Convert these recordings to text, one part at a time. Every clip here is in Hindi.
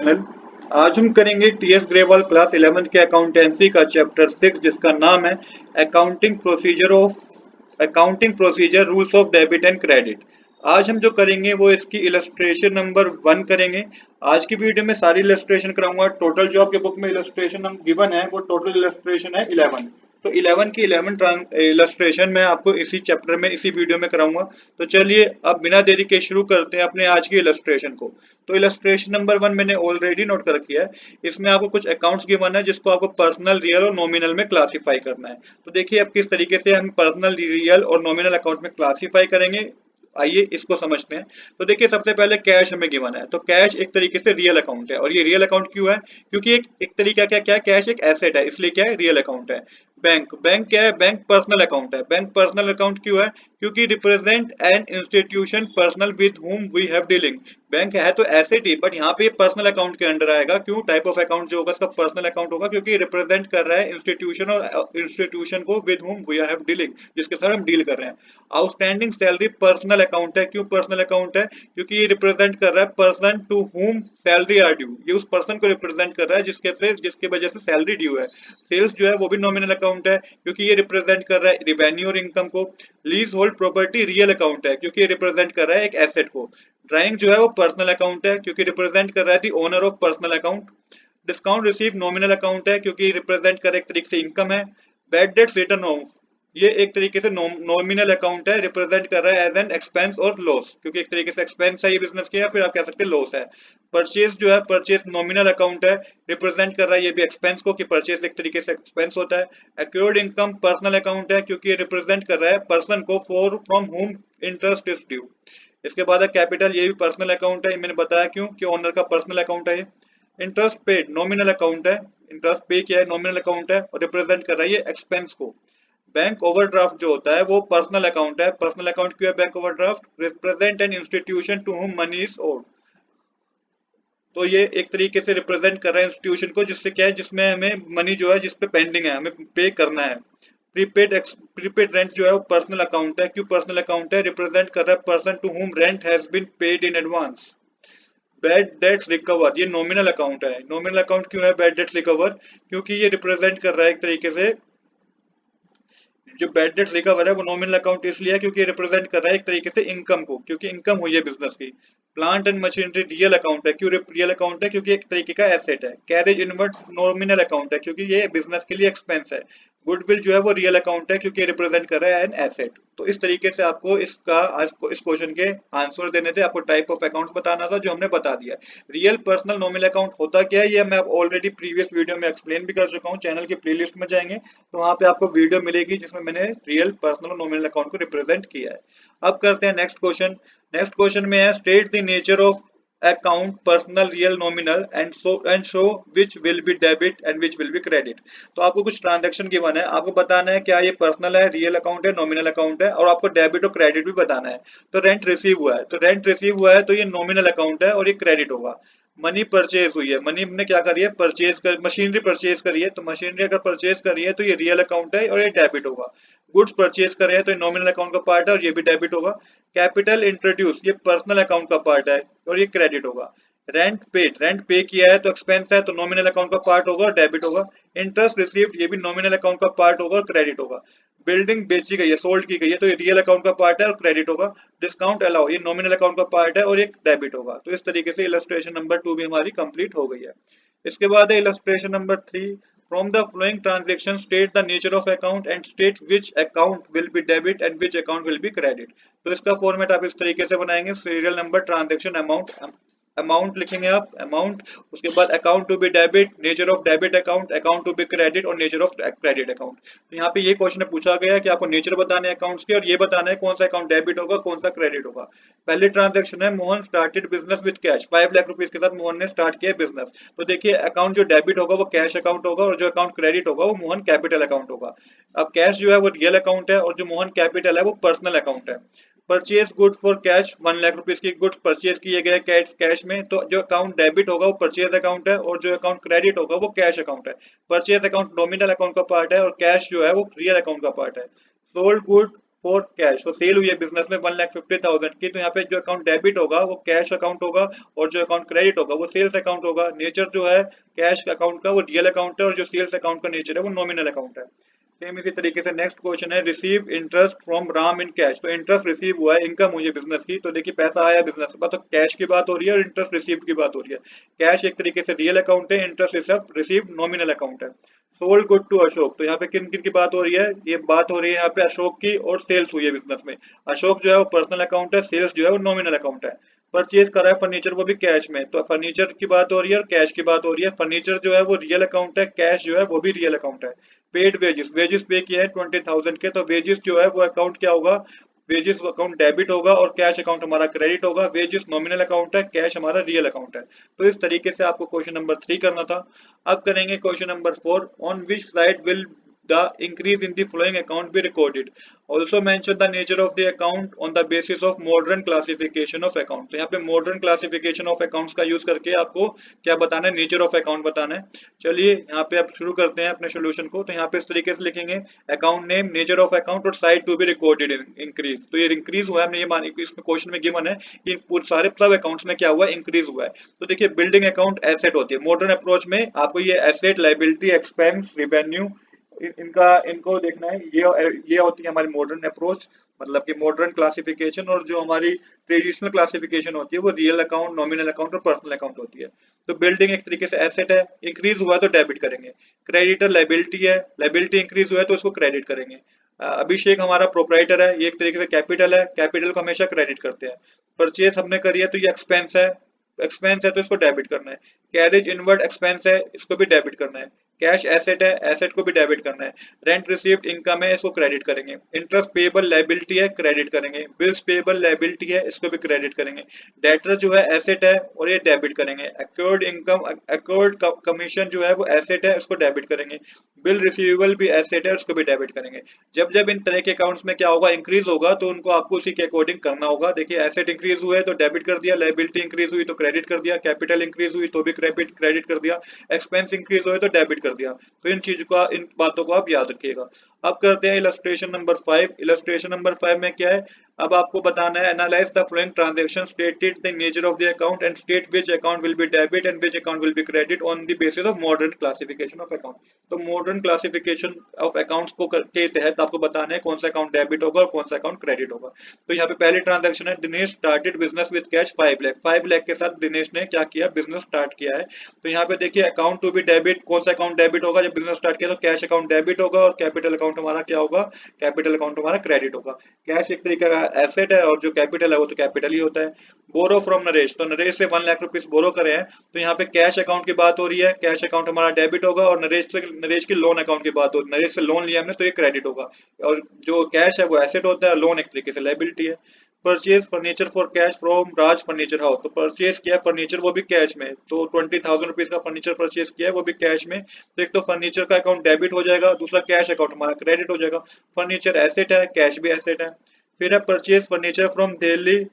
चैनल। आज हम करेंगे टीएस ग्रेवाल क्लास 11th के अकाउंटेंसी का चैप्टर 6 जिसका नाम है accounting procedure rules of debit and credit. आज हम जो करेंगे वो इसकी इलस्ट्रेशन नंबर 1 करेंगे। आज की वीडियो में सारी इलस्ट्रेशन कराऊंगा। टोटल जो आपके बुक में इलस्ट्रेशन गिवन है वो टोटल इलस्ट्रेशन है 11। तो 11 की 11 इलस्ट्रेशन मैं आपको इसी चैप्टर में इसी वीडियो में कराऊंगा। तो चलिए अब बिना देरी के शुरू करते हैं अपने आज की इलस्ट्रेशन को। तो इलस्ट्रेशन नंबर 1 मैंने ऑलरेडी नोट कर रखी है। इसमें आपको कुछ अकाउंट्स गिवन है जिसको आपको पर्सनल, रियल और नॉमिनल में क्लासिफाई करना है। तो देखिए अब किस तरीके से हम पर्सनल, रियल और नॉमिनल अकाउंट में क्लासिफाई करेंगे। आइए इसको समझते हैं। तो देखिए सबसे पहले कैश हमें गिवन है। तो कैश एक तरीके से रियल अकाउंट है। और ये रियल अकाउंट क्यों है? क्योंकि एक तरीका क्या है, कैश एक एसेट है, इसलिए क्या है, रियल अकाउंट है। बैंक क्या है? बैंक पर्सनल अकाउंट है। बैंक पर्सनल अकाउंट क्यों है? क्योंकि represent an institution personal with whom we have dealing. Bank है तो एसेट ही, बट यहाँ पे पर्सनल अकाउंट के अंडर आएगा। क्यों? टाइप ऑफ अकाउंट जो होगा उसका पर्सनल अकाउंट होगा, क्योंकि रिप्रेजेंट कर रहा है इंस्टीट्यूशन और इंस्टीट्यूशन को with whom we have dealing, जिसके साथ हम डील कर रहे हैं। आउटस्टैंडिंग सैलरी पर्सनल अकाउंट है। क्यों पर्सनल अकाउंट है? क्योंकि ये रिप्रेजेंट कर रहा है person to whom salary are due. ये उस पर्सन को रिप्रेजेंट कर रहा है जिसके वजह से सैलरी ड्यू है। सेल्स जो है वो भी नॉमिनल अकाउंट है, क्योंकि ये रिप्रेजेंट कर रहा है रिवेन्यू और इनकम को। Lease hold property real account है, क्योंकि ये रिप्रेजेंट कर रहा है एक एसेट को। ड्राइंग जो है वो पर्सनल अकाउंट है, क्योंकि रिप्रेजेंट कर रहा है the owner of personal account. Discount receive nominal account है, क्योंकि रिप्रेजेंट कर एक तरीके से इनकम है। बैड डेट्स रिटर्न ऑफ, ये एक तरीके से नॉमिनल अकाउंट है, रिप्रेजेंट कर रहा है एज एन एक्सपेंस और लॉस, क्योंकि एक तरीके से एक्सपेंस है ये बिजनेस के, या फिर आप कह सकते हैं लॉस है। परचेज जो है, परचेज नॉमिनल अकाउंट है, रिप्रेजेंट कर रहा है ये भी एक्सपेंस को, कि परचेज एक तरीके से एक्सपेंस होता है। एक्योर्ड इनकम पर्सनल अकाउंट है, क्योंकि ये रिप्रेजेंट कर रहा है पर्सन को for from home interest is due. इसके बाद है कैपिटल, ये भी पर्सनल अकाउंट है, ये मैंने बताया क्यों कि ओनर का पर्सनल अकाउंट है ये। इंटरेस्ट पेड नॉमिनल अकाउंट है, इंटरेस्ट पे किया है, नॉमिनल अकाउंट है और रिप्रेजेंट कर रहा है ये एक्सपेंस को। बैंक ओवरड्राफ्ट जो होता है वो पर्सनल अकाउंट है। पर्सनल अकाउंट क्यों है bank overdraft? Represent an institution to whom money is owed. तो ये एक तरीके से रिप्रेजेंट कर रहा है इंस्टीट्यूशन को, जिससे क्या है, जिसमें हमें मनी जो है जिस पे पेंडिंग है हमें पे करना है। प्रीपेड रेंट जो है वो पर्सनल अकाउंट है। क्यों पर्सनल अकाउंट है? रिप्रेजेंट कर रहा है person to whom rent has been paid in advance. Bad debts recover, ये नॉमिनल अकाउंट है। नॉमिनल अकाउंट क्यों है बैड डेट्स रिकवर? क्योंकि ये रिप्रेजेंट कर रहा है एक तरीके से, जो बैड डेट्स रिकवर है वो नॉमिनल अकाउंट इसलिए है क्योंकि रिप्रेजेंट कर रहा है एक तरीके से इनकम को, क्योंकि इनकम हुई है बिजनेस की। Plant and machinery real account है। क्यों रियल अकाउंट है? क्योंकि एक तरीके का एसेट है। कैरेज इनवर्ट नॉमिनल अकाउंट है, क्योंकि ये बिजनेस के लिए एक्सपेंस है। गुडविल जो है वो रियल अकाउंट है, क्योंकि रिप्रेजेंट कर रहा है एन एसेट। तो इस तरीके से आपको इसका आज को इस क्वेश्चन के आंसर देने थे। आपको टाइप ऑफ अकाउंट बताना था जो हमने बता दिया। रियल पर्सनल नॉमिनल अकाउंट होता क्या है ये मैं ऑलरेडी प्रीवियस वीडियो में एक्सप्लेन भी कर चुका हूँ। चैनल की प्लेलिस्ट में जाएंगे तो वहां पे आपको वीडियो मिलेगी जिसमें मैंने रियल पर्सनल और नॉमिनल अकाउंट को रिप्रेजेंट किया है। अब करते हैं नेक्स्ट क्वेश्चन। नेक्स्ट क्वेश्चन में है state the nature of account personal real nominal and show which will be debit and which will be credit. तो आपको कुछ ट्रांजैक्शन गिवन है, आपको बताना है क्या ये पर्सनल है, रियल अकाउंट है, नॉमिनल अकाउंट है, और आपको डेबिट और क्रेडिट भी बताना है। तो रेंट रिसीव हुआ है, तो रेंट रिसीव हुआ है तो ये नॉमिनल अकाउंट है और ये क्रेडिट होगा। मनी परचेज हुई है, मनी ने क्या करी है, परचेज कर, मशीनरी परचेज करी है, तो मशीनरी अगर परचेज करी है तो ये रियल अकाउंट है और ये डेबिट होगा। गुड्स परचेज कर रहे हैं तो ये नॉमिनल अकाउंट का पार्ट है और ये भी डेबिट होगा। कैपिटल इंट्रोड्यूस, ये पर्सनल अकाउंट का पार्ट है और ये क्रेडिट होगा। रेंट पे किया है तो एक्सपेंस है, तो नॉमिनल अकाउंट का पार्ट होगा और डेबिट होगा। इंटरेस्ट रिसीव्ड, ये भी नॉमिनल अकाउंट का पार्ट होगा और क्रेडिट होगा। बिल्डिंग बेची गई है, सोल्ड की गई है, तो ये रियल अकाउंट का पार्ट है और क्रेडिट होगा। डिस्काउंट अलाउ, ये नॉमिनल अकाउंट का पार्ट है और एक डेबिट होगा। तो इस तरीके से इलस्ट्रेशन नंबर 2 भी हमारी कंप्लीट हो गई है। इसके बाद है illustration number 3। From the following transaction state the nature of account and state which account will be debit and which account will be credit. तो इसका फॉर्मेट आप इस तरीके से बनाएंगे, serial number, transaction, amount. Amount लिखेंगे आप, अमाउंट, उसके बाद account to be debit, nature of debit account, account to be credit और नेचर ऑफ क्रेडिट अकाउंट। तो यहाँ पे ये क्वेश्चन पूछा गया है कि आपको नेचर बताने अकाउंट्स के और ये बताना है कौन सा अकाउंट डेबिट होगा कौन सा क्रेडिट होगा। पहली ट्रांजेक्शन है Mohan started business with cash, 5 lakh rupees के साथ मोहन ने स्टार्ट किया बिजनेस। तो देखिए अकाउंट जो डेबिट होगा वो कैश अकाउंट होगा और जो अकाउंट क्रेडिट होगा वो मोहन कैपिटल अकाउंट होगा। अब कैश जो है वो रियल अकाउंट है और जो मोहन कैपिटल है वो पर्सनल अकाउंट है। Purchase good for cash, 1 lakh rupees की गुड्स परचेज किए गए कैश में, तो जो अकाउंट डेबिट होगा वो परचेज अकाउंट है और जो अकाउंट क्रेडिट होगा वो कैश अकाउंट है। परचेज अकाउंट नॉमिनल अकाउंट का पार्ट है और कैश जो है वो रियल अकाउंट का पार्ट है। सोल्ड गुड फॉर कैश, तो सेल हुई है बिजनेस में 1,50,000 की, तो यहाँ पे जो अकाउंट डेबिट होगा वो कैश अकाउंट होगा और जो अकाउंट क्रेडिट होगा वो सेल्स अकाउंट होगा। नेचर जो है कैश अकाउंट का वो रियल अकाउंट है और जो सेल्स अकाउंट का नेचर है वो नॉमिनल अकाउंट है। सेम इसी तरीके से नेक्स्ट क्वेश्चन है, receive interest from Ram in cash, तो इंटरेस्ट रिसीव हुआ है, इनकम हुई है बिजनेस की, तो देखिए पैसा आया बिजनेस के पास, तो कैश की बात हो रही है और इंटरेस्ट रिसीव की बात हो रही है। कैश एक तरीके से रियल अकाउंट है, इंटरेस्ट रिसीव नॉमिनल अकाउंट है। सोल्ड गुड टू अशोक, तो यहाँ पे किन किन की बात हो रही है, ये बात हो रही है यहाँ पे अशोक की और सेल्स हुई है बिजनेस में। अशोक जो है वो पर्सनल अकाउंट है, सेल्स जो है वो नॉमिनल अकाउंट है। परचेज करा है फर्नीचर, वो भी कैश में, तो फर्नीचर की बात हो रही है और कैश की बात हो रही है। फर्नीचर जो है वो रियल अकाउंट है, कैश जो है वो भी रियल अकाउंट है। पेड वेजेस, वेजेस पे किया है 20,000 के, तो वेजेस जो है वो अकाउंट क्या होगा, वेजेस अकाउंट डेबिट होगा और कैश अकाउंट हमारा क्रेडिट होगा। वेजेस नॉमिनल अकाउंट है, कैश हमारा रियल अकाउंट है। तो इस तरीके से आपको क्वेश्चन नंबर 3 करना था। अब करेंगे question number 4, on which side will the increase in the following account be recorded, also mention the nature of the account on the basis of modern classification of account, तो यहाँ पे modern classification of accounts का यूज करके आपको क्या बताना है, नेचर ऑफ अकाउंट बताना है। चलिए यहाँ पे आप शुरू करते हैं अपने सोल्यूशन को, तो यहाँ पे इस तरीके से लिखेंगे, account name, nature of account और side to be recorded increase, तो ये इंक्रीज हुआ है, हमने ये मानी कि इसमें क्वेश्चन में गिवन है कि सारे सब अकाउंट्स में क्या हुआ है, इंक्रीज हुआ है। तो देखिए बिल्डिंग अकाउंट एसेट होती है, मॉडर्न अप्रोच में आपको ये एसेट, लाइबिलिटी, एक्सपेंस, रिवेन्यू, इनको देखना है। ये होती है हमारी मॉडर्न अप्रोच, मतलब कि मॉडर्न क्लासिफिकेशन, और जो हमारी ट्रेडिशनल क्लासिफिकेशन होती है वो रियल अकाउंट, नॉमिनल अकाउंट और पर्सनल अकाउंट होती है। तो बिल्डिंग एक तरीके से एसेट है, इंक्रीज हुआ है तो डेबिट करेंगे। क्रेडिटर लाइबिलिटी है, लाइबिलिटी इंक्रीज हुआ है तो उसको क्रेडिट करेंगे। अभिषेक हमारा प्रोपराइटर है, ये एक तरीके से कैपिटल है, कैपिटल को हमेशा क्रेडिट करते हैं। परचेज हमने करी है तो ये एक्सपेंस है, एक्सपेंस है तो इसको डेबिट करना है। कैरेज इनवर्ड एक्सपेंस है, इसको भी डेबिट करना है। कैश एसेट है, एसेट को भी डेबिट करना है। रेंट रिसीव्ड इनकम है, इसको क्रेडिट करेंगे। इंटरेस्ट पेबल लायबिलिटी है, क्रेडिट करेंगे। बिल्स पेबल लायबिलिटी है, इसको भी क्रेडिट करेंगे। डेटर जो है एसेट है और ये डेबिट करेंगे। अक्योर्ड इनकम, अक्योर्ड कमीशन जो है वो एसेट है, उसको डेबिट करेंगे। बिल रिसीवेबल भी एसेट है, उसको भी डेबिट करेंगे। जब जब इन तरह के अकाउंट्स में क्या होगा, इंक्रीज होगा, तो उनको आपको उसी के अकॉर्डिंग करना होगा। देखिए एसेट इंक्रीज हुए तो डेबिट कर दिया, लायबिलिटी इंक्रीज हुई तो क्रेडिट कर दिया, कैपिटल इंक्रीज हुई तो भी क्रेडिट कर दिया, एक्सपेंस इंक्रीज हुए तो डेबिट कर दिया। तो इन बातों को आप याद रखिएगा। अब करते हैं इलस्ट्रेशन नंबर 5। इलस्ट्रेशन नंबर 5 में क्या है, अब आपको बताना है, analyse the following transaction, stated the nature of the account and state which account will be debit and which account will be credit on the basis of modern classification of account. तो मॉडर्न क्लासिफिकेशन ऑफ अकाउंट्स को के तहत आपको बताना है कौन सा अकाउंट डेबिट होगा और कौन सा अकाउंट क्रेडिट होगा। तो यहाँ पे पहली ट्रांजैक्शन है, Dinesh started business with cash 5 lakh. 5 lakh के साथ दिनेश ने क्या किया, बिजनेस स्टार्ट किया है। तो यहाँ पे देखिए अकाउंट टू बी डेबिट, कौन सा अकाउंट डेबिट होगा, जब बिजनेस स्टार्ट किया तो कैश अकाउंट डेबिट होगा और कैपिटल अकाउंट हमारा क्या होगा, कैपिटल अकाउंट हमारा क्रेडिट होगा। कैश एक तरीके का एसेट है और जो कैपिटल है वो तो कैपिटल ही होता है। बोरो फ्रॉम नरेश, तो नरेश से 1 लाख रुपीस बोरो करे हैं, तो यहाँ पे कैश अकाउंट की बात हो रही है, कैश अकाउंट हमारा डेबिट होगा, और नरेश की लोन अकाउंट की बात हो, नरेश से लोन लिया हमने तो ये क्रेडिट होगा। और जो कैश है वो एसेट होता है, लोन एक तरीके से लायबिलिटी है। Purchase furniture for cash from Raj furniture house, तो परचेज किया फर्नीचर वो भी कैश में, तो 20,000 रुपीज का फर्नीचर परचेज किया है वो भी कैश में। तो एक तो फर्नीचर का अकाउंट डेबिट हो जाएगा, दूसरा कैश अकाउंट हमारा क्रेडिट हो जाएगा। फर्नीचर एसेट है, कैश भी एसेट है। फिर है purchase furniture from Delhi,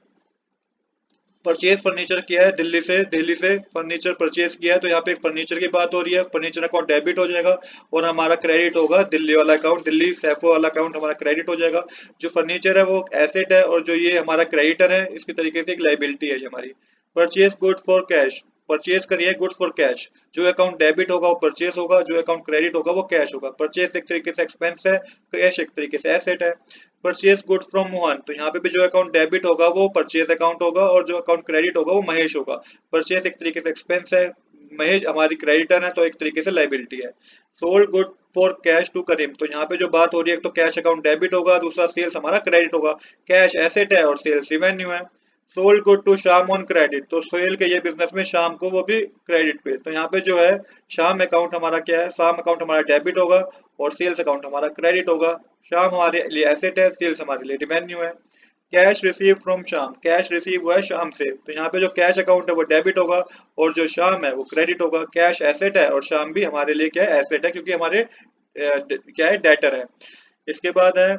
purchase furniture किया है दिल्ली से फर्नीचर परचेज किया है, तो यहाँ पे फर्नीचर की बात हो रही है, फर्नीचर अकाउंट डेबिट हो जाएगा और हमारा क्रेडिट होगा दिल्ली वाला अकाउंट, दिल्ली सैफो वाला अकाउंट हमारा क्रेडिट हो जाएगा। जो फर्नीचर है वो एसेट है और जो ये हमारा क्रेडिटर है इसकी तरीके से एक लाइबिलिटी है हमारी। Purchase good for cash, purchase करिए गुड फॉर कैश, जो अकाउंट डेबिट होगा वो परचेज होगा, जो अकाउंट क्रेडिट होगा वो कैश होगा। परचेज एक तरीके से एक्सपेंस है, कैश एक तरीके से एसेट है। परचेज गुड्स फ्रॉम मोहन, तो यहाँ पे भी जो अकाउंट डेबिट होगा वो परचेज अकाउंट होगा और जो अकाउंट क्रेडिट होगा वो महेश होगा। परचेज एक तरीके से एक्सपेंस है, महेश हमारी क्रेडिटर है तो एक तरीके से लाइबिलिटी है। Sold good for cash to Karim, तो यहाँ पे जो बात हो रही है तो कैश अकाउंट डेबिट होगा, दूसरा सेल्स हमारा क्रेडिट होगा। कैश एसेट है और सेल्स रिवेन्यू है। सोल्ड गुड टू शाम ऑन क्रेडिट, तो सेल के ये बिजनेस में शाम को वो भी क्रेडिट पे, तो यहाँ पे जो है शाम अकाउंट हमारा क्या है, शाम अकाउंट हमारा डेबिट होगा और सेल्स अकाउंट हमारा क्रेडिट होगा। शाम हमारे लिए एसेट है, सेल्स हमारे लिए रिवेन्यू है। कैश रिसीव फ्रॉम शाम, कैश रिसीव हुआ है शाम से, तो यहाँ पे जो कैश अकाउंट है वो डेबिट होगा और जो शाम है वो क्रेडिट होगा। कैश एसेट है और शाम भी हमारे लिए क्या है, एसेट है, क्योंकि हमारे क्या है, डेटर है। इसके बाद है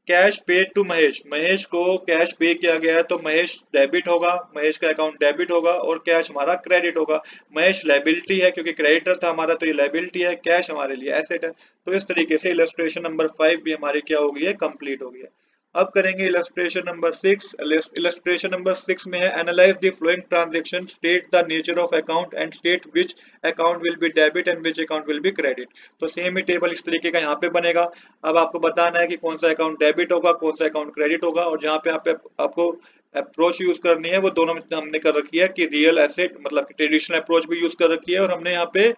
cash paid to Mahesh, Mahesh को कैश पे किया गया है तो महेश डेबिट होगा, महेश का अकाउंट डेबिट होगा और कैश हमारा क्रेडिट होगा। महेश लायबिलिटी है क्योंकि क्रेडिटर था हमारा तो ये लायबिलिटी है, कैश हमारे लिए एसेट है। तो इस तरीके से इलस्ट्रेशन नंबर 5 भी हमारी क्या हो गई है, कंप्लीट हो गई है। अब करेंगे इलस्ट्रेशन नंबर 6। इलस्ट्रेशन नंबर 6 में है analyse the flowing transaction, state the nature of account and state which account will be debit and which account will be credit. तो सेम ही टेबल इस तरीके का यहाँ पे बनेगा। अब आपको बताना है कि कौन सा अकाउंट डेबिट होगा, कौन सा अकाउंट क्रेडिट होगा, और जहाँ पे आपको अप्रोच यूज करनी है वो दोनों में हमने कर रखी है कि रियल एसेट मतलब ट्रेडिशनल अप्रोच भी यूज कर रखी है, और हमने यहाँ पे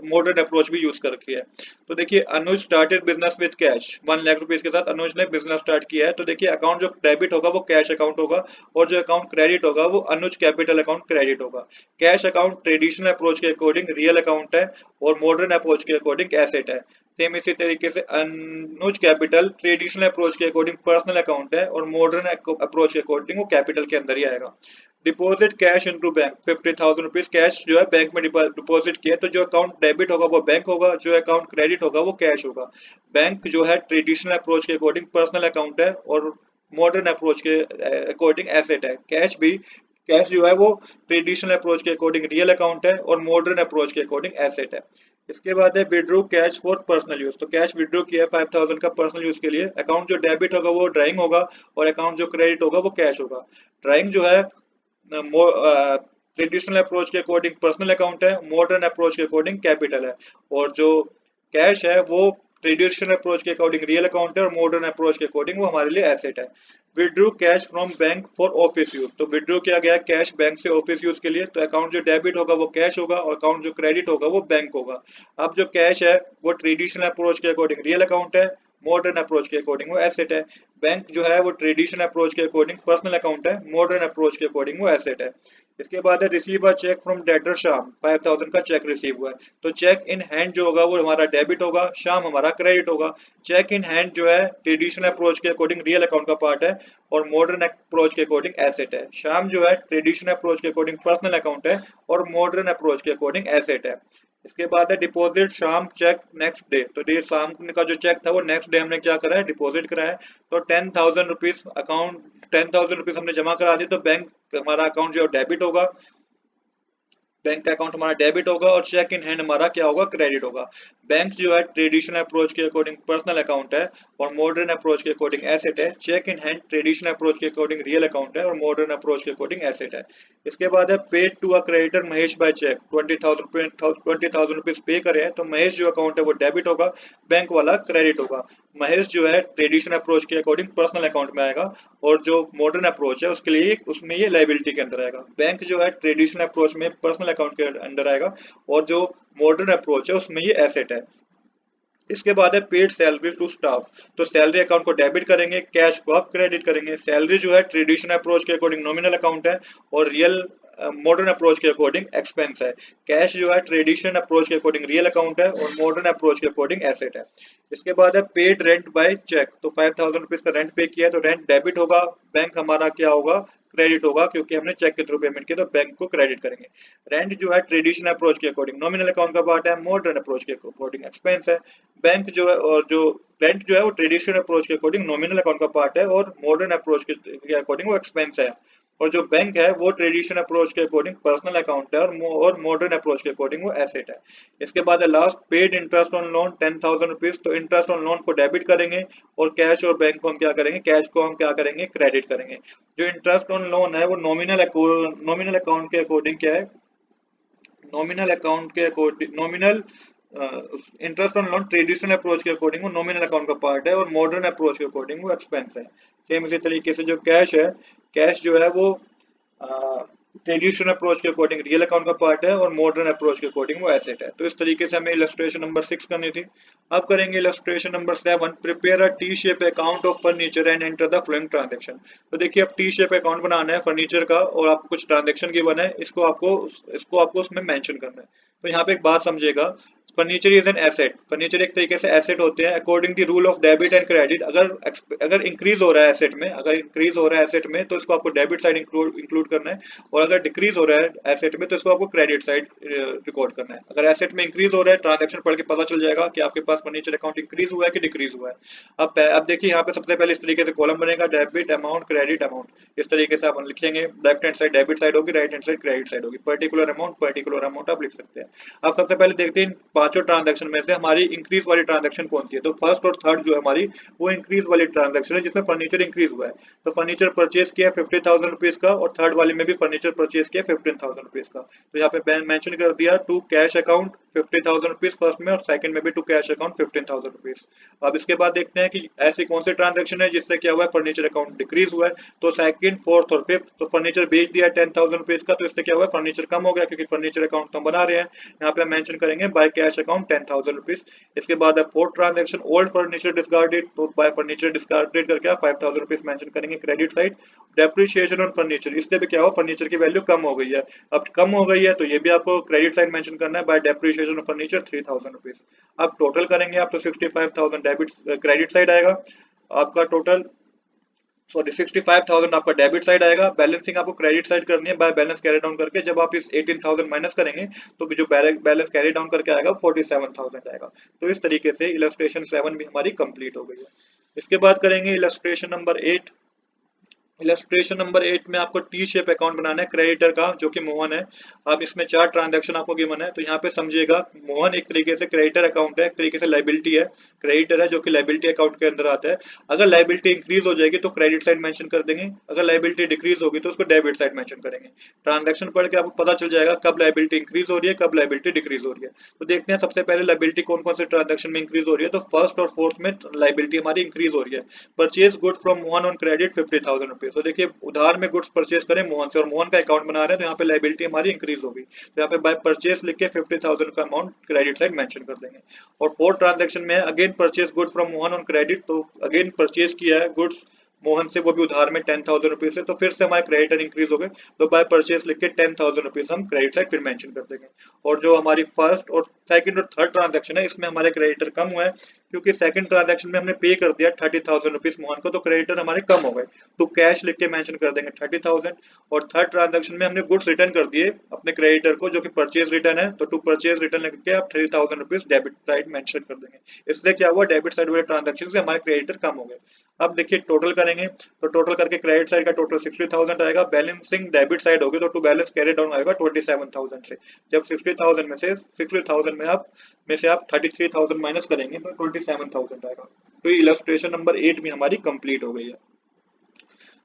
मॉडर्न अप्रोच भी यूज कर रखी है। तो देखिए Anuj started business with cash, 1 lakh rupees के साथ अनुज ने बिजनेस स्टार्ट किया है। तो देखिए अकाउंट जो डेबिट होगा वो कैश अकाउंट होगा, और जो अकाउंट क्रेडिट होगा वो अनुज कैपिटल अकाउंट क्रेडिट होगा। कैश अकाउंट ट्रेडिशनल अप्रोच के अकॉर्डिंग रियल अकाउंट है, और मॉडर्न अप्रोच के अकॉर्डिंग एसेट है। सेम इसी तरीके से अनुज कैपिटल ट्रेडिशनल अप्रोच के अकॉर्डिंग पर्सनल अकाउंट है, और मॉडर्न अप्रोच के अकॉर्डिंग वो कैपिटल के अंदर ही आएगा। Deposit cash into bank, 50,000 rupees cash जो है बैंक में डिपॉजिट किया, तो जो अकाउंट डेबिट होगा वो बैंक होगा, जो अकाउंट क्रेडिट होगा वो कैश होगा। बैंक जो है ट्रेडिशनल अप्रोच के अकॉर्डिंग पर्सनल अकाउंट है, और मॉडर्न अप्रोच के अकॉर्डिंग एसेट है। कैश जो है वो ट्रेडिशनल अप्रोच के अकॉर्डिंग रियल अकाउंट है, और मॉडर्न अप्रोच के अकॉर्डिंग एसेट है। इसके बाद है withdraw cash for personal use. तो कैश विड्रॉ किया है 5,000 का पर्सनल यूज के लिए। अकाउंट जो डेबिट होगा वो ड्राइंग होगा, और अकाउंट जो क्रेडिट होगा वो कैश होगा। ड्राइंग जो है ट्रेडिशनल अप्रोच के अकॉर्डिंग पर्सनल अकाउंट है, मॉडर्न अप्रोच के अकॉर्डिंग कैपिटल है, और जो कैश है वो ट्रेडिशनल अप्रोच के अकॉर्डिंग रियल अकाउंट है, और मॉडर्न अप्रोच के अकॉर्डिंग वो हमारे लिए एसेट है। Withdrew cash from bank for office use. तो विड्रू किया गया कैश बैंक से ऑफिस यूज के लिए। तो अकाउंट जो डेबिट होगा वो कैश होगा, और अकाउंट जो क्रेडिट होगा वो बैंक होगा। अब जो कैश है वो ट्रेडिशनल अप्रोच के अकॉर्डिंग रियल अकाउंट है, मॉडर्न अप्रोच के अकॉर्डिंग वो एसेट है। बैंक जो है वो ट्रेडिशनल अप्रोच के अकॉर्डिंग पर्सनल अकाउंट है, मॉडर्न अप्रोच के अकॉर्डिंग वो एसेट है। इसके बाद है receive a cheque from debtor Sham, 5,000 का चेक रिसीव हुआ है। तो चेक इन हैंड जो होगा वो हमारा डेबिट होगा, शाम हमारा क्रेडिट होगा। चेक इन हैंड जो है ट्रेडिशनल अप्रोच के अकॉर्डिंग रियल अकाउंट का पार्ट है, और मॉडर्न अप्रोच के अकॉर्डिंग एसेट है। शाम जो है ट्रेडिशनल अप्रोच के अकॉर्डिंग पर्सनल अकाउंट है, और मॉडर्न अप्रोच के अकॉर्डिंग एसेट है। इसके बाद है डिपॉजिट शाम चेक नेक्स्ट डे। तो डे शाम का जो चेक था वो नेक्स्ट डे हमने क्या करा है, डिपॉजिट करा है। तो 10,000 रुपीज अकाउंट 10,000 रुपीज हमने जमा करा दी, तो बैंक हमारा अकाउंट जो है डेबिट होगा, बैंक का अकाउंट हमारा डेबिट होगा, और चेक इन हैंड हमारा क्या होगा, क्रेडिट होगा। बैंक जो है ट्रेडिशनल अप्रोच के अकॉर्डिंग पर्सनल अकाउंट है, और मॉडर्न अप्रोच के अकॉर्डिंग एसेट है। Cheque in hand traditional approach के अकॉर्डिंग रियल अकाउंट है, और मॉडर्न अप्रोच के अकॉर्डिंग एसेट है। इसके बाद है paid to a creditor Mahesh by cheque, 20,000 pay करे हैं। तो महेश जो अकाउंट है वो डेबिट होगा, बैंक वाला क्रेडिट होगा। महेश जो है ट्रेडिशनल अप्रोच के अकॉर्डिंग पर्सनल अकाउंट में आएगा, और जो मॉडर्न अप्रोच है उसके लिए उसमें ये लाइबिलिटी के अंदर आएगा। बैंक जो है ट्रेडिशनल अप्रोच में पर्सनल अकाउंट के अंदर आएगा, और जो मॉडर्न अप्रोच है उसमें ये एसेट है। इसके बाद है पेड सैलरी टू स्टाफ। तो सैलरी अकाउंट को डेबिट करेंगे, कैश को आप क्रेडिट करेंगे। सैलरी जो है ट्रेडिशनल अप्रोच के अकॉर्डिंग नॉमिनल अकाउंट है, और रियल मॉडर्न अप्रोच के अकॉर्डिंग एक्सपेंस है। कैश जो है ट्रेडिशनल अप्रोच के अकॉर्डिंग रियल अकाउंट है, और मॉडर्न अप्रोच के अकॉर्डिंग एसेट है। इसके बाद है पेड रेंट बाय चेक। तो 5,000 रुपीज का रेंट पे किया है, तो रेंट डेबिट होगा, बैंक हमारा क्या होगा, क्रेडिट होगा, क्योंकि हमने चेक के थ्रू पेमेंट किया, तो बैंक को क्रेडिट करेंगे। रेंट जो है ट्रेडिशनल अप्रोच के अकॉर्डिंग नॉमिनल अकाउंट का पार्ट है, मॉडर्न अप्रोच के अकॉर्डिंग एक्सपेंस है। बैंक जो है और जो रेंट जो है वो ट्रेडिशनल अप्रोच के अकॉर्डिंग नॉमिनल अकाउंट का पार्ट है, और मॉडर्न अप्रोच के अकॉर्डिंग वो एक्सपेंस है। और जो बैंक है वो ट्रेडिशनल अप्रोच के अकॉर्डिंग पर्सनल अकाउंट है, और मॉडर्न अप्रोच के अकॉर्डिंग वो एसेट है। इसके बाद है last paid interest on loan 10,000 rupees. तो इंटरेस्ट ऑन लोन को डेबिट करेंगे, और कैश और बैंक को हम क्या करेंगे, कैश को हम क्या करेंगे, क्रेडिट करेंगे। जो इंटरेस्ट ऑन लोन है वो नॉमिनल अकाउंट के अकॉर्डिंग क्या है, नॉमिनल अकाउंट के according nominal interest on loan traditional approach के अकॉर्डिंग वो नॉमिनल अकाउंट का पार्ट है, और मॉडर्न अप्रोच के अकॉर्डिंग वो एक्सपेंस है। सेम इसी तरीके से जो कैश है, कैश जो है वो ट्रेडिशनल अप्रोच के अकॉर्डिंग रियल अकाउंट का पार्ट है, और मॉडर्न अप्रोच के अकॉर्डिंग वो एसेट है। तो इस तरीके से हमें इलस्ट्रेशन नंबर 6 करनी थी। अब करेंगे illustration number 7, prepare a T shape account of furniture and enter the following transaction. तो देखिए अब टी शेप अकाउंट बनाना है फर्नीचर का, और आपको कुछ ट्रांजेक्शन गिवन है, इसको आपको उसमें मेंशन करना है। तो यहाँ पे एक बात समझिएगा, furniture is an asset. Furniture एक तरीके से एसेट होते हैं according the rule of debit and credit. अगर इंक्रीज हो रहा है एसेट में, अगर इंक्रीज हो रहा है एसेट में, तो इसको आपको डेबिट साइड इंक्लूड करना है, और अगर डिक्रीज हो रहा है एसेट में, तो इसको आपको क्रेडिट साइड रिकॉर्ड करना है। अगर एसेट में इंक्रीज हो रहा है, ट्रांजेक्शन पढ़ के पता चल जाएगा कि आपके पास फर्नीचर अकाउंट इंक्रीज हुआ है कि डिक्रीज हुआ है। अब देखिए यहाँ पे सबसे पहले इस तरीके से कॉलम बनेगा, डेबिट अमाउंट क्रेडिट अमाउंट। इस तरीके से आप लिखेंगे, left hand side debit side होगी, right hand side credit side होगी। पर्टिकुलर अमाउंट आप लिख सकते हैं। अब सबसे पहले देखते हैं इन पांचों ट्रांजैक्शन में से हमारी इंक्रीज वाली ट्रांजैक्शन कौन सी है। तो फर्स्ट और थर्ड जो है हमारी वो इंक्रीज वाली ट्रांजैक्शन है जिसमें फर्नीचर इंक्रीज हुआ है। तो फर्नीचर परचेज किया 50,000 रुपीज का और थर्ड वाले में भी फर्नीचर परचेज किया 15,000 रुपीज का। तो यहाँ पे मेंशन कर दिया to cash account 50,000 rupees first में और सेकंड में भी टू कैश अकाउंट 15,000 रुपीज। अब इसके बाद देखते हैं कि ऐसी कौन सी ट्रांजैक्शन है जिससे क्या हुआ है फर्नीचर अकाउंट डिक्रीज हुआ है। तो सेकंड फोर्थ और फिफ्थ तो फर्नीचर बेच दिया 10,000 रुपीज का, तो इससे क्या हुआ है फर्नीचर कम हो गया क्योंकि फर्नीचर अकाउंट तो हम बना रहे हैं। यहाँ पे मेंशन करेंगे बाय कैश अकाउंट 10,000 रुपीज। इसके बाद है fourth transaction old furniture discarded, तो बाय फर्नीचर डिस्कार्डेड करके आप 5,000 रुपीज मेंशन करेंगे credit side. Depreciation on furniture, इससे भी क्या हो फर्नीचर की वैल्यू कम हो गई है। अब कम हो गई है तो ये भी आपको क्रेडिट साइड मेंशन करना है by depreciation of furniture 3,000 rupees. अब टोटल करेंगे आप तो 65,000 डेबिट क्रेडिट साइड आएगा आपका टोटल, सॉरी 65,000 आपका डेबिट साइड आएगा। बैलेंसिंग आपको क्रेडिट साइड करनी है बाय बैलेंस कैरी डाउन करके। जब आप इस 18,000 माइनस करेंगे तो जो बैलेंस कैरी डाउन करके आएगा 47,000 आएगा। तो इस तरीके से इलस्ट्रेशन 7 भी हमारी कंप्लीट हो गई है। इसके बाद करेंगे इलस्ट्रेशन नंबर 8। इलस्ट्रेशन नंबर 8 में आपको टी शेप अकाउंट बनाना है क्रेडिटर का जो कि मोहन है। अब इसमें 4 ट्रांजैक्शन आपको गिवन है, तो यहाँ पे समझिएगा मोहन एक तरीके से क्रेडिटर अकाउंट है, एक तरीके से लाइबिलिटी है। क्रेडिटर है जो कि लाइबिलिटी अकाउंट के अंदर आता है। अगर लाइबिलिटी इंक्रीज हो जाएगी तो क्रेडिट साइड मेंशन कर देंगे, अगर लाइबिलिटी डिक्रीज होगी तो उसको डेबिट साइड मेंशन करेंगे। ट्रांजैक्शन पढ़ के आपको पता चल जाएगा कब लाइबिलिटी इंक्रीज हो रही है कब लाइबिलिटी डिक्रीज हो रही है। तो देखते हैं सबसे पहले लाइबिलिटी कौन कौन से ट्रांजैक्शन में इंक्रीज हो रही है। तो फर्स्ट और फोर्थ में लाइबिलिटी हमारी इंक्रीज हो रही है। Purchase good from Mohan on credit 50,000 rupees, तो देखिए उधार में गुड्स परचेज करें मोहन से और मोहन का अकाउंट बना रहे हैं तो यहाँ पे लाइबिलिटी हमारी इंक्रीज होगी। तो यहाँ पे बाय परचेज लिख के 50,000 का अमाउंट क्रेडिट साइड मेंशन कर देंगे। और फोर्थ ट्रांजैक्शन में again purchase good from Mohan on credit, तो अगेन परचेज किया है गुड्स मोहन से वो भी उधार में 10,000 रुपीज से, तो फिर से हमारे क्रेडिटर इंक्रीज हो गए। तो बाय परचेज लिख के 10,000 रुपीज हम क्रेडिट साइड फिर मेंशन कर देंगे। और जो हमारी फर्स्ट और सेकंड और थर्ड ट्रांजैक्शन है इसमें हमारे क्रेडिटर कम हुआ है क्योंकि सेकंड ट्रांजैक्शन में हमने पे कर दिया 30,000 रुपीज मोहन को, तो क्रेडिटर हमारे कम हो गए। तो कैश लिख के मेंशन कर देंगे 30,000। और थर्ड ट्रांजैक्शन में हमने गुड्स रिटर्न कर दिए अपने क्रेडिटर को जो कि परचेज रिटर्न है, तो टू परचेज रिटर्न लिख के आप 3,000 रुपीज डेबिट साइड मेंशन कर देंगे। इससे क्या हुआ डेबिट साइड वाले ट्रांजैक्शन से हमारे क्रेडिटर कम हो गए। अब देखिए टोटल करेंगे तो टोटल करके क्रेडिट साइड का टोटल 60,000 आएगा। बैलेंसिंग डेबिट साइड होगी तो टू बैलेंस कैरी डाउन आएगा 27,000 से। जब 60,000 में से 60,000 में से आप 33,000 माइनस करेंगे तो 27,000 आएगा। तो इलस्ट्रेशन नंबर 8 भी हमारी कंप्लीट हो गई है।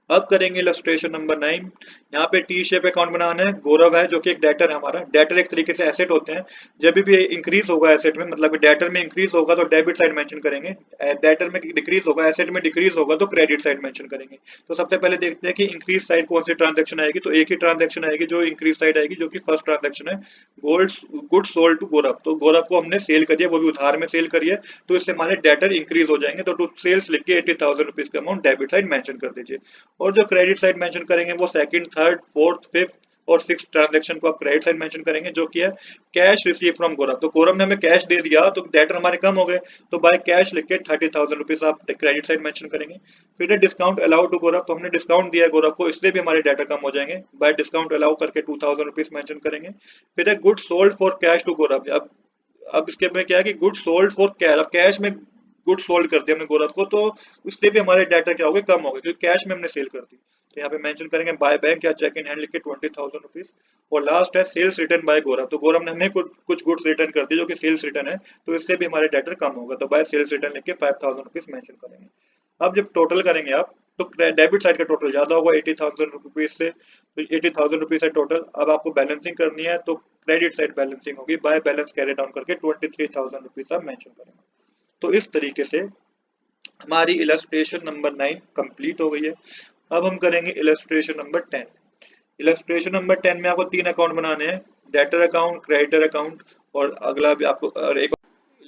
अब करेंगे इलस्ट्रेशन नंबर 9। यहाँ पे टी शेप अकाउंट बनाना है। गौरव है जो कि एक डेटर है हमारा। डेटर एक तरीके से एसेट होते हैं। जब भी इंक्रीज होगा एसेट में, मतलब डेटर में इंक्रीज होगा तो डेबिट साइड मेंशन करेंगे, डेटर में डिक्रीज होगा एसेट में डिक्रीज होगा तो क्रेडिट साइड मेंशन करेंगे। तो सबसे पहले देखते हैं कि इंक्रीज साइड कौन सी ट्रांजेक्शन आएगी। तो एक ही ट्रांजेक्शन आएगी जो इंक्रीज साइड आएगी जो कि फर्स्ट ट्रांजेक्शन है गोल्ड गुड सोल्ड टू गौरव। तो गौरव को हमने सेल करी है, वो भी उधार में सेल करी है, तो इससे हमारे डेटर इंक्रीज हो जाएंगे। तो टू सेल्स लिख के 80,000 रुपीज का अमाउंट डेबिट साइड मेंशन कर दीजिए। और जो क्रेडिट साइड मेंशन करेंगे वो सेकंड थर्ड फोर्थ फिफ्थ और सिक्स ट्रांजैक्शन को आप क्रेडिट साइड मेंशन करेंगे जो कि है कैश रिसीव फ्रॉम गौरव। तो गौरव ने हमें कैश दे दिया तो डेटर हमारे कम हो गए, तो बाय कैश लिख के 30,000 रुपीज आप क्रेडिट साइड मेंशन करेंगे। फिर है डिस्काउंट अलाउ टू गौरव, तो हमने डिस्काउंट दिया है गौरव को, इससे भी हमारे डेटर कम हो जाएंगे। बाय डिस्काउंट अलाउ करके 2,000 रुपीज मेंशन करेंगे। फिर है good sold for cash to Gaurav. अब इसके में क्या है कि गुड सोल्ड फॉर कैश, अब कैश में गुड सोल्ड कर दिया हमने गौरव को, तो उससे भी हमारे डाटा क्या हो गए कम हो गए क्योंकि कैश में हमने सेल कर दी। तो यहाँ पे मेंशन करेंगे बाय बैंक या चेक इन हैंड लिख के 20,000 रुपीज। और लास्ट है सेल्स रिटर्न बाय गौरव, तो गौरव ने हमें कुछ गुड्स रिटर्न कर दी जो कि सेल्स रिटर्न है, तो इससे भी हमारे डाटा कम होगा। तो बाय सेल्स रिटर्न लिख के 5,000 रुपीज मेंशन करेंगे। अब जब टोटल करेंगे आप तो डेबिट साइड का टोटल ज्यादा होगा 80,000 रुपीज से, तो 80,000 रुपीज है टोटल। अब आपको बैलेंसिंग करनी है तो क्रेडिट साइड बैलेंसिंग होगी बाय बैलेंस कैरी डाउन करके 23,000 रुपीज आप मेंशन करेंगे। तो इस तरीके से हमारी इलस्ट्रेशन नंबर 9 कंप्लीट हो गई है। अब हम करेंगे इलस्ट्रेशन नंबर 10। इलस्ट्रेशन नंबर 10 में आपको 3 अकाउंट बनाने हैं, डेटर अकाउंट, क्रेडिटर अकाउंट और अगला भी आपको और एक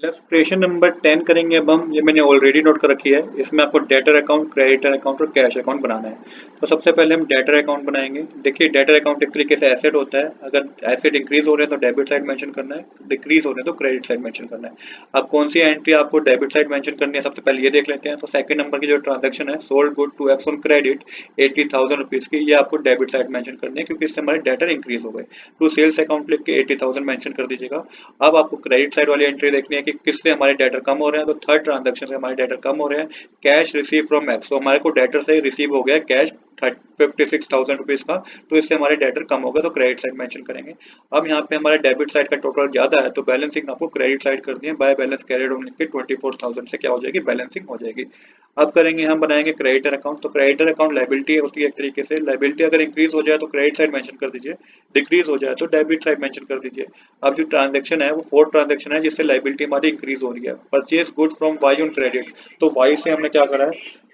इलस्ट्रेशन नंबर 10 करेंगे। अब हम, ये मैंने ऑलरेडी नोट कर रखी है, इसमें आपको डेटर अकाउंट, क्रेडिटर अकाउंट और कैश अकाउंट बनाना है। तो सबसे पहले हम डेटर अकाउंट बनाएंगे। देखिए डेटर अकाउंट एक तरीके से एसेट होता है, अगर एसेट इंक्रीज हो रहे हैं तो डेबिट साइड मेंशन करना है, डिक्रीज हो रहे हैं तो क्रेडिट साइड मेंशन करना है। अब कौन सी एंट्री आपको डेबिट साइड मेंशन करनी है सबसे पहले ये देख लेते हैं। तो सेकंड नंबर की जो ट्रांजेक्शन है sold good to X on credit 80,000 rupees की, ये आपको डेबिट साइड मेंशन करनी है क्योंकि इससे हमारे डेटर इंक्रीज हो गए। टू सेल्स अकाउंट लिख के 80,000 मेंशन कर दीजिएगा। अब आपको क्रेडिट साइड वाली एंट्री देखनी है कि किससे हमारे डेटर कम हो रहे हैं। तो थर्ड ट्रांजैक्शन से हमारे डेटर कम हो रहे हैं, कैश रिसीव फ्रॉम एक्स, तो हमारे को डेटर से रिसीव हो गया कैश 56,000 रुपीज का, तो इससे हमारे डेटर कम होगा तो क्रेडिट साइड मेंशन करेंगे। अब यहाँ पे हमारे डेबिट साइड का टोटल ज्यादा है तो बैलेंसिंग आपको क्रेडिट साइड कर दिए, बाय बैलेंस कैरिड ऑन लिख के 24,000 से क्या हो जाएगी, बैलेंसिंग हो जाएगी। अब करेंगे हम बनाएंगे क्रेडिटर अकाउंट। तो क्रेडिटर अकाउंट लायबिलिटी होती है एक तरीके से, लायबिलिटी अगर इंक्रीज हो जाए तो क्रेडिट साइड मेंशन कर दीजिए, डिक्रीज हो जाए तो डेबिट साइड मेंशन कर दीजिए। अब जो ट्रांजैक्शन है वो फोर्थ ट्रांजैक्शन है जिससे लायबिलिटी हमारी इंक्रीज हो रही है, purchase good from Y on credit. तो वाई से हमने क्या करा है,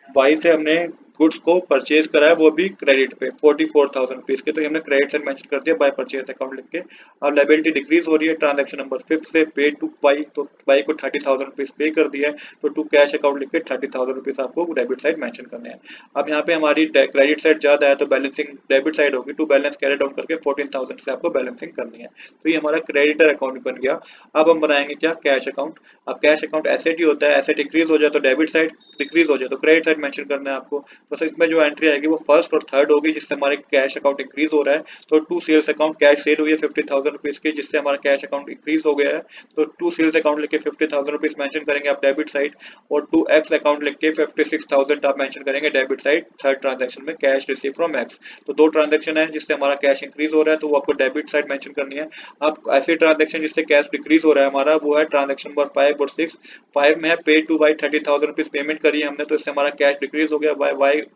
वाई से हमने गुड्स को परचेज करा है वो भी क्रेडिट पे 44,000 रुपीज के, तो हमने क्रेडिट साइड मेंशन कर दिया बाय परचेज अकाउंट लिख के। अब लायबिलिटी डिक्रीज हो रही है ट्रांजैक्शन नंबर 5 से पे टू वाई, तो वाई को 30,000 रुपीज पे कर दिया है तो टू कैश अकाउंट लिख के 30,000 रुपीज आपको डेबिट साइड मेंशन करने हैं। अब यहाँ पे हमारी क्रेडिट साइड ज्यादा है तो बैलेंसिंग डेबिट साइड होगी, टू बैलेंस कैरी डाउन करके 14,000 से आपको बैलेंसिंग करनी है। तो ये हमारा क्रेडिटर अकाउंट बन गया। अब हम बनाएंगे क्या, कैश अकाउंट। अब कैश अकाउंट एसेट ही होता है, एसेट इंक्रीज हो जाए तो डेबिट साइड, डिक्रीज हो जाए तो क्रेडिट साइड मेंशन करना है आपको। तो इसमें जो एंट्री आएगी वो फर्स्ट और थर्ड होगी जिससे हमारे कैश अकाउंट इंक्रीज हो रहा है। तो to sales account, cash sale हुई है 50,000 रुपीज की जिससे हमारा कैश अकाउंट इंक्रीज हो गया है, तो टू सेल्स अकाउंट लिख के 50,000 रुपीज मेंशन करेंगे आप डेबिट साइड, और टू एक्स अकाउंट लिख के 56,000 आप मेंशन करेंगे डेबिट साइड थर्ड ट्रांजेक्शन में, कैश रिसीव फ्रॉम एक्स। तो दो ट्रांजेक्शन है जिससे हमारा कैश इंक्रीज हो रहा है तो वो आपको डेबिट साइड मेंशन करनी है। अब ऐसे ट्रांजेक्शन जिससे कैश डिक्रीज हो रहा है हमारा वो है ट्रांजेक्शन नंबर 5 और 6। 5 में है पे टू वाई 30,000 रुपीज पेमेंट करी है हमने तो इससे हमारा कैश डिक्रीज हो गया, बाय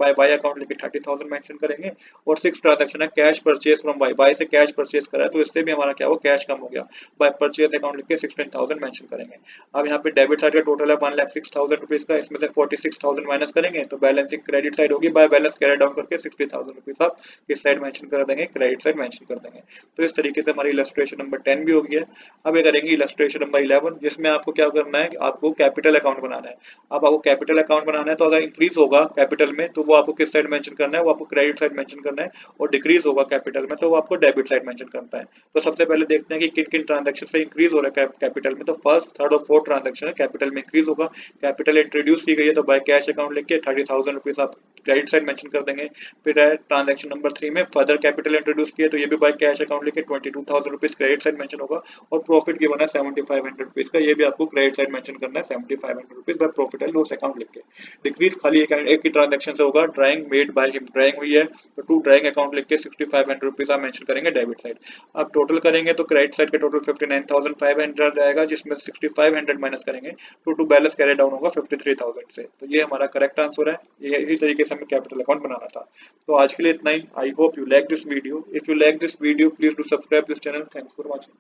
वाई अकाउंट लेके 30,000 मेंशन करेंगे। और 6 ट्रांजेक्शन है cash purchase from Y, Y से कैश परचेज करा है तो इससे भी हमारा क्या हो, कैश कम हो गया, बाय परचेज अकाउंट लिख के 16,000 मेंशन करेंगे। अब यहाँ पे डेबिट साइड का टोटल है 1,06,000 रुपीज का, इसमें से 46,000 माइनस करेंगे तो बैलेंसिंग क्रेडिट साइड होगी, बाय बैलेंस कैरी डाउन करके 60,000 रुपीज आप किस साइड मेंशन कर देंगे, क्रेडिट साइड मेंशन कर देंगे। तो इस तरीके से हमारी इलस्ट्रेशन नंबर 10 भी हो गई है। अब ये करेंगे इलस्ट्रेशन नंबर 11 जिसमें आपको क्या करना है, आपको कैपिटल अकाउंट बनाना है। अब आपको कैपिटल अकाउंट बनाना है तो अगर इंक्रीज होगा कैपिटल में तो वो आपको किस साइड मेंशन करना है, वो आपको क्रेडिट साइड मेंशन करना है, और डिक्रीज होगा कैपिटल में तो वो आपको डेबिट साइड मेंशन करना है। तो सबसे पहले देखते हैं कि किन किन ट्रांजेक्शन से इंक्रीज हो रहा है कैपिटल में। तो फर्स्ट, थर्ड और फोर्थ ट्रांजेक्शन है कैपिटल में इंक्रीज होगा, कैपिटल इंट्रोड्यूस की गई है तो बाय कैश अकाउंट लिख के 30,000 रुपीज आप क्रेडिट साइड मेंशन कर देंगे। फिर है ट्रांजेक्शन नंबर 3 में फर्दर कैपिटल इंट्रोड्यूस किया तो ये भी बाय कैश अकाउंट लिख के 22,000 रुपीज क्रेडिट साइड मेंशन होगा, और प्रॉफिट गिवन है 7,500 रुपीज का, ये भी आपको क्रेडिट साइड मेंशन करना है 7,500 rupees by profit and loss account लिख के। डिक्रीज खाली एक ही ट्रांजेक्शन से होगा, drawing made by him, drawing हुई है तो टू ड्राइंग अकाउंट लिख के 6,500 रुपीज आप मेंशन करेंगे डेबिट साइड। अब टोटल करेंगे तो क्रेडिट साइड का टोटल 59,500 आएगा जिसमें 6,500 माइनस करेंगे तो टू बैलेंस कैरी डाउन होगा 53,000 से। तो ये हमारा करेक्ट आंसर है, ये इसी तरीके से हमें कैपिटल अकाउंट बनाना था। तो आज के लिए इतना ही। I hope you like this video. If you like this video please do subscribe this channel. Thanks for watching.